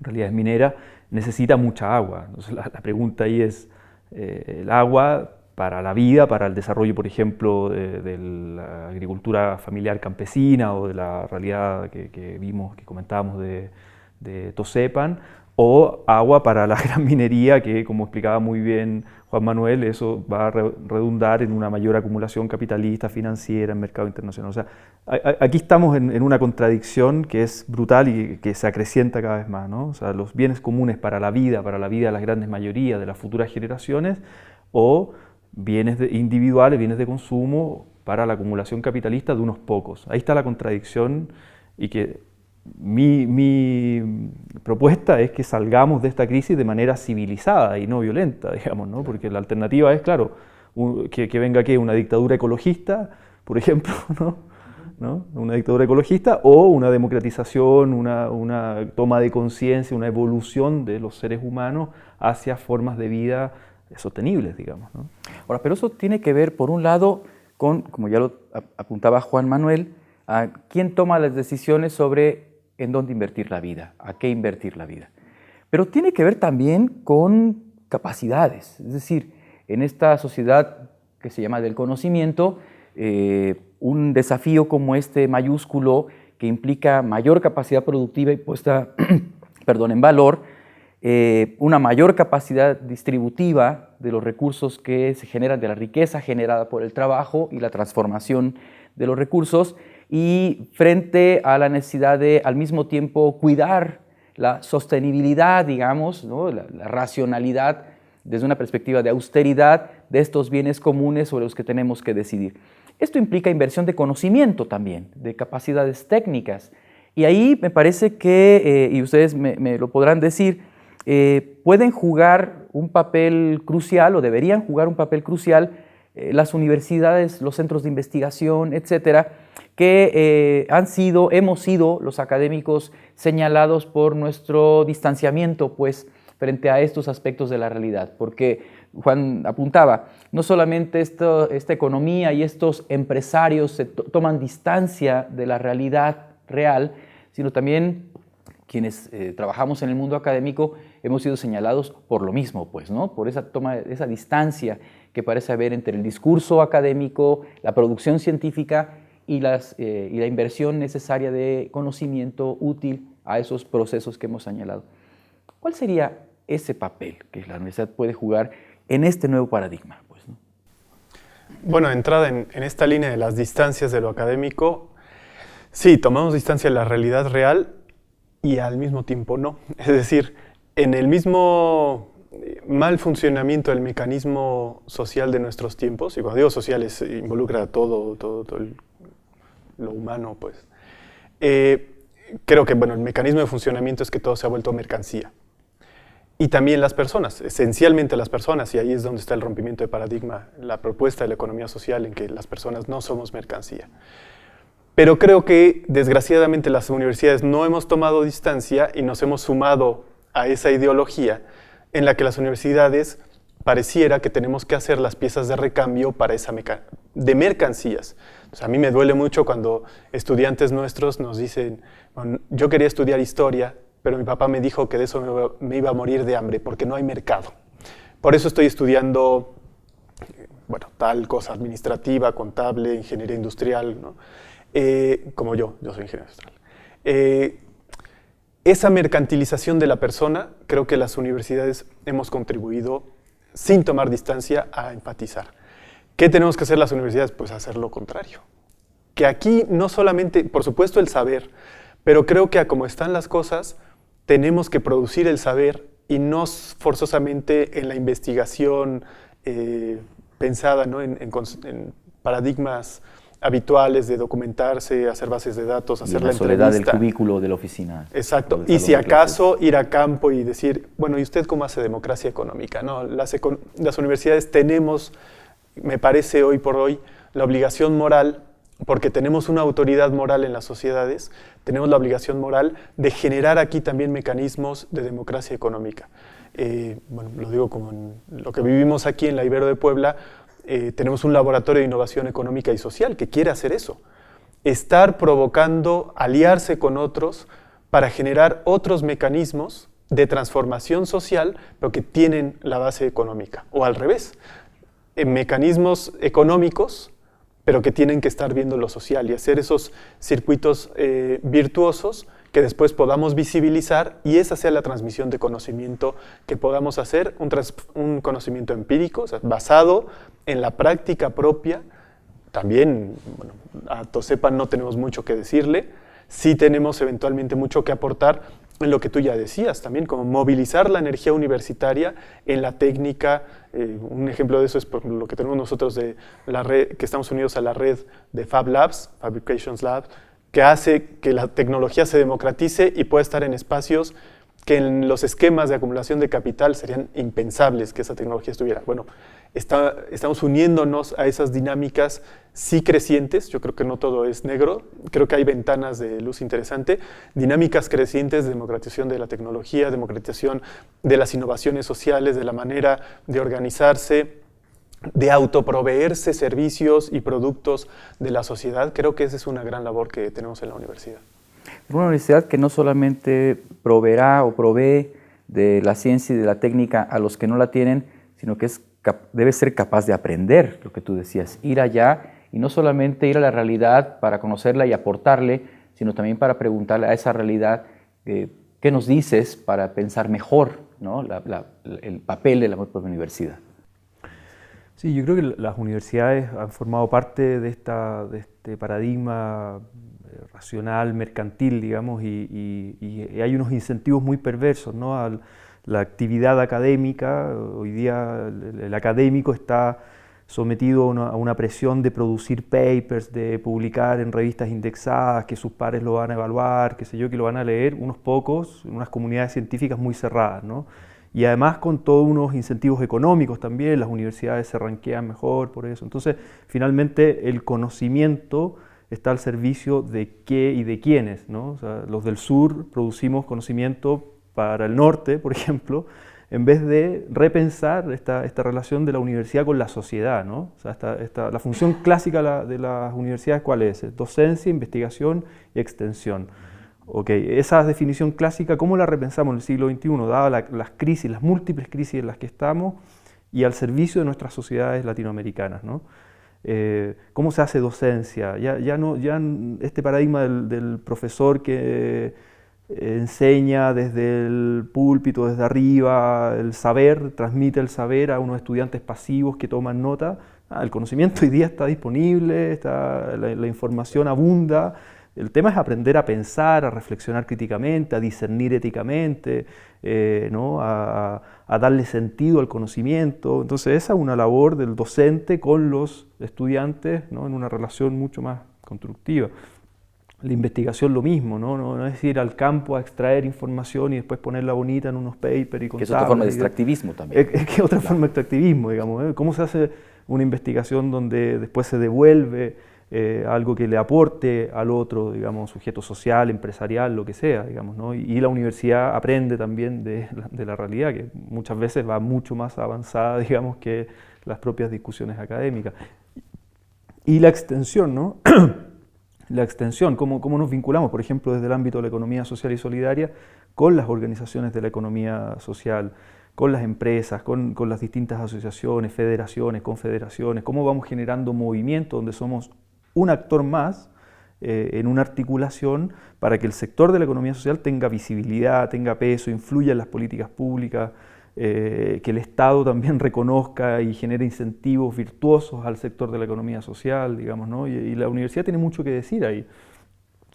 Speaker 2: realidades mineras, necesita mucha agua. Entonces la pregunta ahí es, el agua para la vida, para el desarrollo, por ejemplo, de la agricultura familiar campesina o de la realidad que vimos, que comentábamos de Tosepan, o agua para la gran minería, que como explicaba muy bien Juan Manuel, eso va a redundar en una mayor acumulación capitalista, financiera, en mercado internacional. O sea, aquí estamos en una contradicción que es brutal y que se acrecienta cada vez más, ¿no? O sea, los bienes comunes para la vida de las grandes mayorías de las futuras generaciones, o bienes individuales, bienes de consumo para la acumulación capitalista de unos pocos. Ahí está la contradicción, y que mi propuesta es que salgamos de esta crisis de manera civilizada y no violenta, digamos, ¿no? Porque la alternativa es, claro, que venga aquí una dictadura ecologista, por ejemplo, ¿no? Una dictadura ecologista, o una democratización, una toma de conciencia, una evolución de los seres humanos hacia formas de vida sostenibles, digamos, ¿no?
Speaker 1: Ahora, pero eso tiene que ver, por un lado, con, como ya lo apuntaba Juan Manuel, a quién toma las decisiones sobre en dónde invertir la vida, a qué invertir la vida. Pero tiene que ver también con capacidades, es decir, en esta sociedad que se llama del conocimiento, un desafío como este mayúsculo que implica mayor capacidad productiva y puesta en valor, una mayor capacidad distributiva de los recursos que se generan, de la riqueza generada por el trabajo y la transformación de los recursos, y frente a la necesidad de, al mismo tiempo, cuidar la sostenibilidad, digamos, ¿no? la racionalidad desde una perspectiva de austeridad de estos bienes comunes sobre los que tenemos que decidir. Esto implica inversión de conocimiento también, de capacidades técnicas, y ahí me parece que, y ustedes me lo podrán decir, pueden jugar un papel crucial, o deberían jugar un papel crucial, las universidades, los centros de investigación, etcétera, que hemos sido los académicos señalados por nuestro distanciamiento, pues, frente a estos aspectos de la realidad, porque Juan apuntaba, no solamente esta economía y estos empresarios toman distancia de la realidad real, sino también quienes trabajamos en el mundo académico hemos sido señalados por lo mismo, pues, ¿no? Por esa distancia que parece haber entre el discurso académico, la producción científica y la inversión necesaria de conocimiento útil a esos procesos que hemos señalado. ¿Cuál sería ese papel que la universidad puede jugar en este nuevo paradigma, pues, ¿no?
Speaker 3: Bueno, entrada en esta línea de las distancias de lo académico, sí, tomamos distancia de la realidad real y al mismo tiempo no. Es decir, en el mismo mal funcionamiento del mecanismo social de nuestros tiempos, y cuando digo social involucra todo lo humano, pues, creo que bueno, el mecanismo de funcionamiento es que todo se ha vuelto mercancía. Y también las personas, esencialmente las personas, y ahí es donde está el rompimiento de paradigma, la propuesta de la economía social en que las personas no somos mercancía. Pero creo que desgraciadamente las universidades no hemos tomado distancia y nos hemos sumado a esa ideología en la que las universidades pareciera que tenemos que hacer las piezas de recambio para de mercancías. Entonces, a mí me duele mucho cuando estudiantes nuestros nos dicen, bueno, yo quería estudiar historia, pero mi papá me dijo que de eso me iba a morir de hambre porque no hay mercado. Por eso estoy estudiando, bueno, tal cosa administrativa, contable, ingeniería industrial, ¿no? Como yo soy ingeniero industrial. Esa mercantilización de la persona, creo que las universidades hemos contribuido, sin tomar distancia, a enfatizar. ¿Qué tenemos que hacer las universidades? Pues hacer lo contrario. Que aquí no solamente, por supuesto, el saber, pero creo que a como están las cosas, tenemos que producir el saber y no forzosamente en la investigación pensada, ¿no? en paradigmas habituales de documentarse, hacer bases de datos, hacer la
Speaker 1: soledad
Speaker 3: entrevista.
Speaker 1: del cubículo de la oficina.
Speaker 3: Exacto. Y si acaso ir a campo y decir, bueno, ¿y usted cómo hace democracia económica? No, las universidades tenemos, me parece hoy por hoy, la obligación moral, porque tenemos una autoridad moral en las sociedades, tenemos la obligación moral de generar aquí también mecanismos de democracia económica. Bueno, lo digo como en lo que vivimos aquí en la Ibero de Puebla, tenemos un laboratorio de innovación económica y social que quiere hacer eso. Estar provocando, aliarse con otros para generar otros mecanismos de transformación social, pero que tienen la base económica. O al revés, mecanismos económicos, pero que tienen que estar viendo lo social y hacer esos circuitos virtuosos que después podamos visibilizar y esa sea la transmisión de conocimiento que podamos hacer, un conocimiento empírico, o sea, basado en la práctica propia. También, bueno, a Tosepa no tenemos mucho que decirle, sí tenemos eventualmente mucho que aportar en lo que tú ya decías también, como movilizar la energía universitaria en la técnica. Un ejemplo de eso es por lo que tenemos nosotros de la red, que estamos unidos a la red de Fab Labs, Fabrications Labs, que hace que la tecnología se democratice y pueda estar en espacios que en los esquemas de acumulación de capital serían impensables que esa tecnología estuviera. Bueno, estamos uniéndonos a esas dinámicas sí crecientes, yo creo que no todo es negro, creo que hay ventanas de luz interesante, dinámicas crecientes de democratización de la tecnología, democratización de las innovaciones sociales, de la manera de organizarse, de autoproveerse servicios y productos de la sociedad. Creo que esa es una gran labor que tenemos en la universidad.
Speaker 1: Una universidad que no solamente proveerá o provee de la ciencia y de la técnica a los que no la tienen, sino que debe ser capaz de aprender, lo que tú decías, ir allá y no solamente ir a la realidad para conocerla y aportarle, sino también para preguntarle a esa realidad qué nos dices para pensar mejor, ¿no? El papel de la propia universidad.
Speaker 2: Sí, yo creo que las universidades han formado parte de este paradigma racional, mercantil, digamos, y hay unos incentivos muy perversos, ¿no? La actividad académica. Hoy día el académico está sometido a una presión de producir papers, de publicar en revistas indexadas, que sus pares lo van a evaluar, qué sé yo, que lo van a leer unos pocos, en unas comunidades científicas muy cerradas, ¿no? Y además con todos unos incentivos económicos también, las universidades se ranquean mejor por eso. Entonces, finalmente, el conocimiento está al servicio de qué y de quiénes, ¿no? O sea, los del sur producimos conocimiento para el norte, por ejemplo, en vez de repensar esta relación de la universidad con la sociedad, ¿no? O sea, la función clásica de las universidades, ¿cuál es? Docencia, investigación y extensión. Okay. Esa definición clásica, ¿cómo la repensamos en el siglo XXI? Dadas las crisis, las múltiples crisis en las que estamos y al servicio de nuestras sociedades latinoamericanas, ¿no? ¿Cómo se hace docencia? Ya este paradigma del profesor que enseña desde el púlpito, desde arriba, el saber, transmite el saber a unos estudiantes pasivos que toman nota. El conocimiento hoy día está disponible, la información abunda. El tema es aprender a pensar, a reflexionar críticamente, a discernir éticamente, ¿no? a darle sentido al conocimiento. Entonces esa es una labor del docente con los estudiantes, ¿no? En una relación mucho más constructiva. La investigación lo mismo, no es ir al campo a extraer información y después ponerla bonita en unos papers y contar.
Speaker 1: Que es otra forma de extractivismo también.
Speaker 2: Es otra forma de extractivismo, digamos, ¿eh? ¿Cómo se hace una investigación donde después se devuelve algo que le aporte al otro, digamos, sujeto social, empresarial, lo que sea, digamos, ¿no? Y la universidad aprende también de la realidad, que muchas veces va mucho más avanzada, digamos, que las propias discusiones académicas. Y la extensión, ¿no? La extensión, cómo nos vinculamos, por ejemplo, desde el ámbito de la economía social y solidaria, con las organizaciones de la economía social, con las empresas, con las distintas asociaciones, federaciones, confederaciones, cómo vamos generando movimiento donde somos un actor más en una articulación para que el sector de la economía social tenga visibilidad, tenga peso, influya en las políticas públicas, que el Estado también reconozca y genere incentivos virtuosos al sector de la economía social, digamos, ¿no? Y la universidad tiene mucho que decir ahí,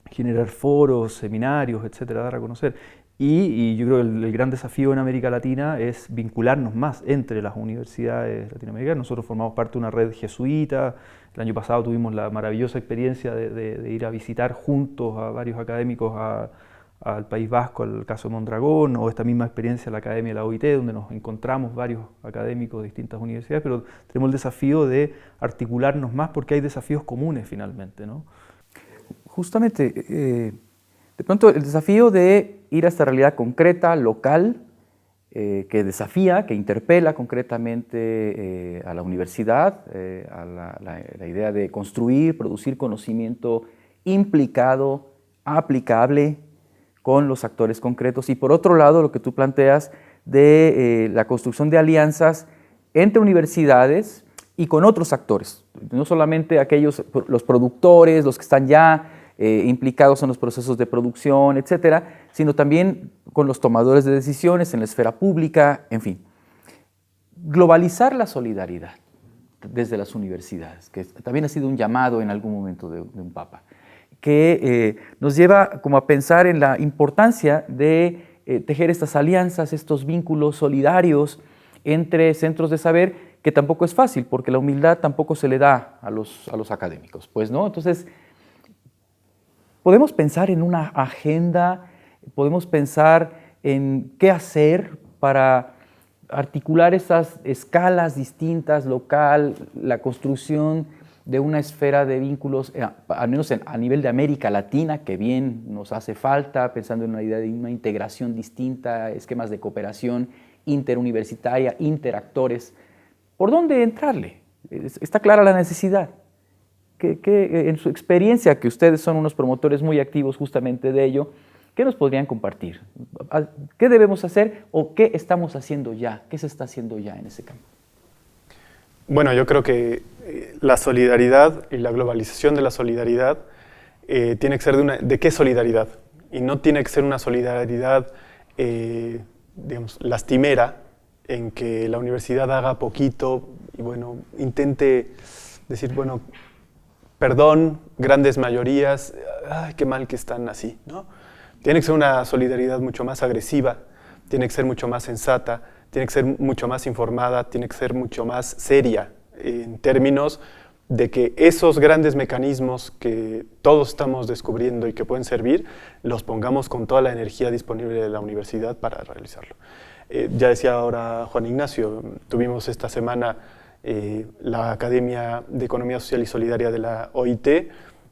Speaker 2: generar foros, seminarios, etcétera, dar a conocer. Y yo creo que el gran desafío en América Latina es vincularnos más entre las universidades latinoamericanas. Nosotros formamos parte de una red jesuita. El año pasado tuvimos la maravillosa experiencia de ir a visitar juntos a varios académicos al País Vasco, al caso de Mondragón, o esta misma experiencia en la Academia de la OIT, donde nos encontramos varios académicos de distintas universidades, pero tenemos el desafío de articularnos más porque hay desafíos comunes finalmente, ¿no?
Speaker 1: Justamente, de pronto el desafío de ir a esta realidad concreta, local, que desafía, que interpela concretamente a la universidad, a la idea de construir, producir conocimiento implicado, aplicable, con los actores concretos. Y por otro lado, lo que tú planteas de la construcción de alianzas entre universidades y con otros actores, no solamente aquellos, los productores, los que están ya implicados en los procesos de producción, etcétera, sino también con los tomadores de decisiones en la esfera pública, en fin. Globalizar la solidaridad desde las universidades, que también ha sido un llamado en algún momento de un papa, que nos lleva como a pensar en la importancia de tejer estas alianzas, estos vínculos solidarios entre centros de saber, que tampoco es fácil, porque la humildad tampoco se le da a los académicos, pues, ¿no? Entonces, podemos pensar en una agenda, podemos pensar en qué hacer para articular esas escalas distintas, local, la construcción de una esfera de vínculos, al menos a nivel de América Latina, que bien nos hace falta, pensando en una idea de una integración distinta, esquemas de cooperación interuniversitaria, interactores. ¿Por dónde entrarle? Está clara la necesidad. Que en su experiencia, que ustedes son unos promotores muy activos justamente de ello, ¿qué nos podrían compartir? ¿Qué debemos hacer o qué estamos haciendo ya? ¿Qué se está haciendo ya en ese campo?
Speaker 3: Bueno, yo creo que la solidaridad y la globalización de la solidaridad tiene que ser ¿de qué solidaridad? Y no tiene que ser una solidaridad, digamos, lastimera, en que la universidad haga poquito y, bueno, intente decir, bueno, perdón, grandes mayorías, ay, qué mal que están así, ¿no? Tiene que ser una solidaridad mucho más agresiva, tiene que ser mucho más sensata, tiene que ser mucho más informada, tiene que ser mucho más seria en términos de que esos grandes mecanismos que todos estamos descubriendo y que pueden servir, los pongamos con toda la energía disponible de la universidad para realizarlo. Ya decía ahora Juan Ignacio, tuvimos esta semana la Academia de Economía Social y Solidaria de la OIT,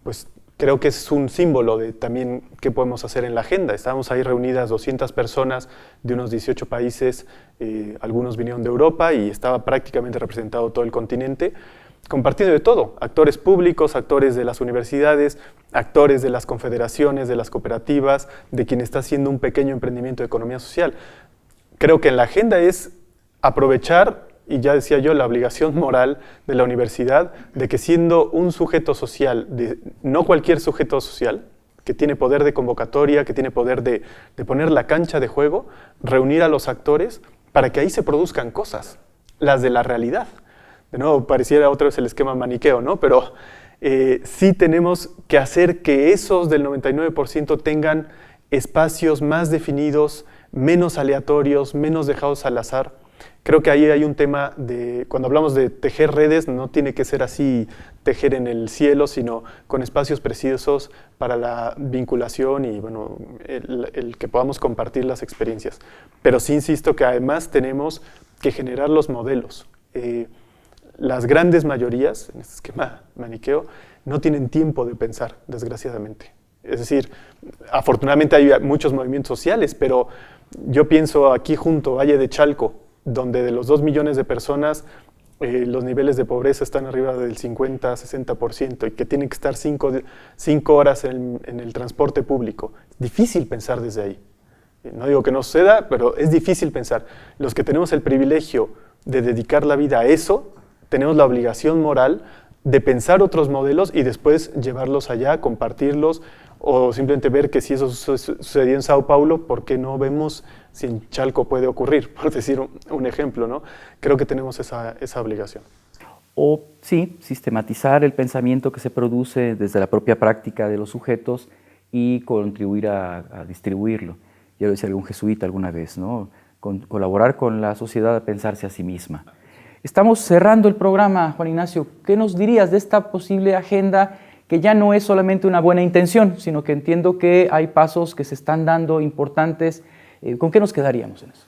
Speaker 3: pues creo que es un símbolo de también qué podemos hacer en la agenda. Estábamos ahí reunidas 200 personas de unos 18 países, algunos vinieron de Europa y estaba prácticamente representado todo el continente, compartiendo de todo, actores públicos, actores de las universidades, actores de las confederaciones, de las cooperativas, de quien está haciendo un pequeño emprendimiento de economía social. Creo que en la agenda es aprovechar, y ya decía yo, la obligación moral de la universidad de que siendo un sujeto social, no cualquier sujeto social, que tiene poder de convocatoria, que tiene poder de poner la cancha de juego, reunir a los actores para que ahí se produzcan cosas, las de la realidad. De nuevo, pareciera otra vez el esquema maniqueo, ¿no? Pero sí tenemos que hacer que esos del 99% tengan espacios más definidos, menos aleatorios, menos dejados al azar. Creo que ahí hay un tema de, cuando hablamos de tejer redes, no tiene que ser así, tejer en el cielo, sino con espacios precisos para la vinculación y, bueno, el que podamos compartir las experiencias. Pero sí insisto que además tenemos que generar los modelos. Las grandes mayorías, en este esquema maniqueo, no tienen tiempo de pensar, desgraciadamente. Es decir, afortunadamente hay muchos movimientos sociales, pero yo pienso aquí junto a Valle de Chalco, donde de los 2 millones de personas los niveles de pobreza están arriba del 50-60% y que tienen que estar 5 horas en el transporte público. Es difícil pensar desde ahí. No digo que no suceda, pero es difícil pensar. Los que tenemos el privilegio de dedicar la vida a eso, tenemos la obligación moral de pensar otros modelos y después llevarlos allá, compartirlos, o simplemente ver que si eso sucedió en Sao Paulo, ¿por qué no vemos si en Chalco puede ocurrir? Por decir un ejemplo, ¿no? Creo que tenemos esa obligación.
Speaker 1: O sí, sistematizar el pensamiento que se produce desde la propia práctica de los sujetos y contribuir a distribuirlo. ya lo decía algún jesuita alguna vez, ¿no? Colaborar con la sociedad a pensarse a sí misma. Estamos cerrando el programa, Juan Ignacio. ¿Qué nos dirías de esta posible agenda que ya no es solamente una buena intención, sino que entiendo que hay pasos que se están dando importantes? ¿Con qué nos quedaríamos en eso?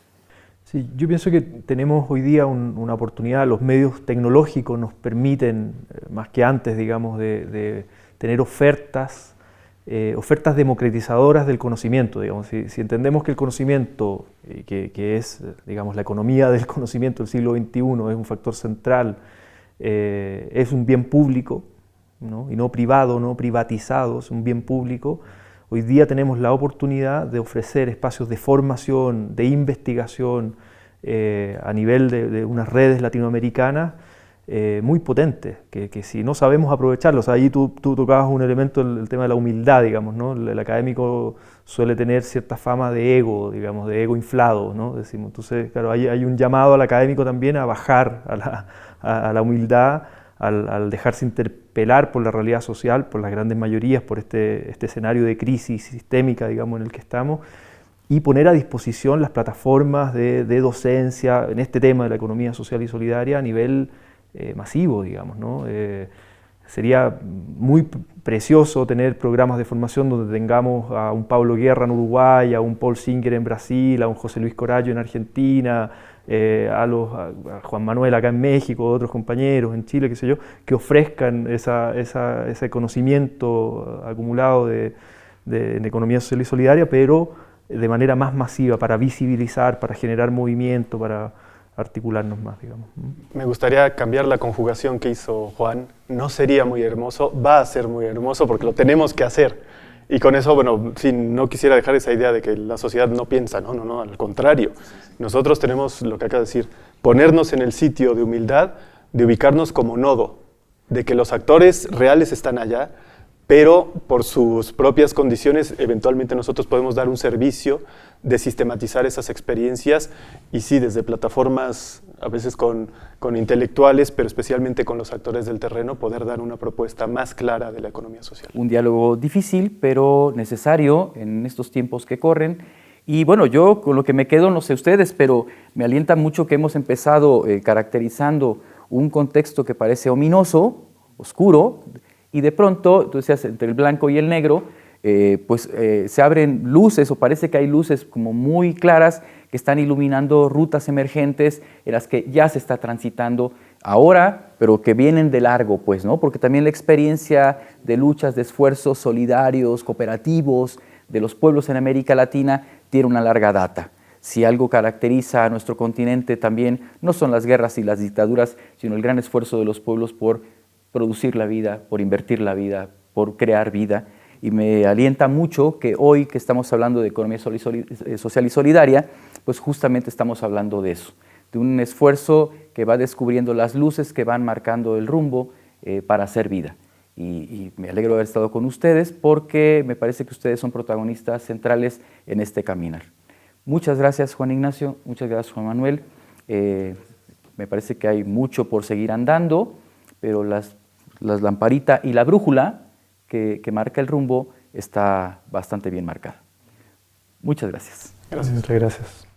Speaker 2: Sí, yo pienso que tenemos hoy día una oportunidad, los medios tecnológicos nos permiten, más que antes, digamos, de tener ofertas democratizadoras del conocimiento, digamos. Si entendemos que el conocimiento, que es, digamos, la economía del conocimiento del siglo XXI, es un factor central, es un bien público, ¿no? Y no privado, no privatizado, es un bien público. Hoy día tenemos la oportunidad de ofrecer espacios de formación, de investigación a nivel de unas redes latinoamericanas muy potentes, que si no sabemos aprovecharlos, ahí tú tocabas un elemento, el tema de la humildad, digamos, ¿no? El académico suele tener cierta fama de ego, digamos, de ego inflado, ¿no? Decimos. Entonces, claro, hay un llamado al académico también a bajar a la humildad, al dejarse interpelar por la realidad social, por las grandes mayorías, por este escenario de crisis sistémica, digamos, en el que estamos, y poner a disposición las plataformas de docencia en este tema de la economía social y solidaria a nivel masivo, digamos, ¿no? Sería muy precioso tener programas de formación donde tengamos a un Pablo Guerra en Uruguay, a un Paul Singer en Brasil, a un José Luis Corallo en Argentina, a Juan Manuel acá en México, otros compañeros en Chile, qué sé yo, que ofrezcan ese conocimiento acumulado de economía social y solidaria, pero de manera más masiva, para visibilizar, para generar movimiento, para articularnos más, digamos.
Speaker 3: Me gustaría cambiar la conjugación que hizo Juan. No sería muy hermoso, va a ser muy hermoso porque lo tenemos que hacer. Y con eso, bueno, sí, no quisiera dejar esa idea de que la sociedad no piensa, no, al contrario. Nosotros tenemos, lo que acaba de decir, ponernos en el sitio de humildad, de ubicarnos como nodo, de que los actores reales están allá, pero por sus propias condiciones eventualmente nosotros podemos dar un servicio de sistematizar esas experiencias y sí, desde plataformas a veces con intelectuales, pero especialmente con los actores del terreno, poder dar una propuesta más clara de la economía social.
Speaker 1: Un diálogo difícil, pero necesario en estos tiempos que corren. Y bueno, yo con lo que me quedo, no sé ustedes, pero me alienta mucho que hemos empezado caracterizando un contexto que parece ominoso, oscuro, y de pronto, tú decías, entre el blanco y el negro, se abren luces, o parece que hay luces como muy claras que están iluminando rutas emergentes en las que ya se está transitando ahora, pero que vienen de largo, pues, ¿no? Porque también la experiencia de luchas, de esfuerzos solidarios, cooperativos de los pueblos en América Latina tiene una larga data. Si algo caracteriza a nuestro continente también, no son las guerras y las dictaduras, sino el gran esfuerzo de los pueblos por producir la vida, por invertir la vida, por crear vida. Y me alienta mucho que hoy que estamos hablando de economía social y solidaria, pues justamente estamos hablando de eso, de un esfuerzo que va descubriendo las luces que van marcando el rumbo para hacer vida. Y me alegro de haber estado con ustedes porque me parece que ustedes son protagonistas centrales en este caminar. Muchas gracias, Juan Ignacio, muchas gracias, Juan Manuel. Me parece que hay mucho por seguir andando, pero las lamparita y la brújula que marca el rumbo está bastante bien marcada. Muchas gracias.
Speaker 3: Gracias.
Speaker 2: Muchas gracias.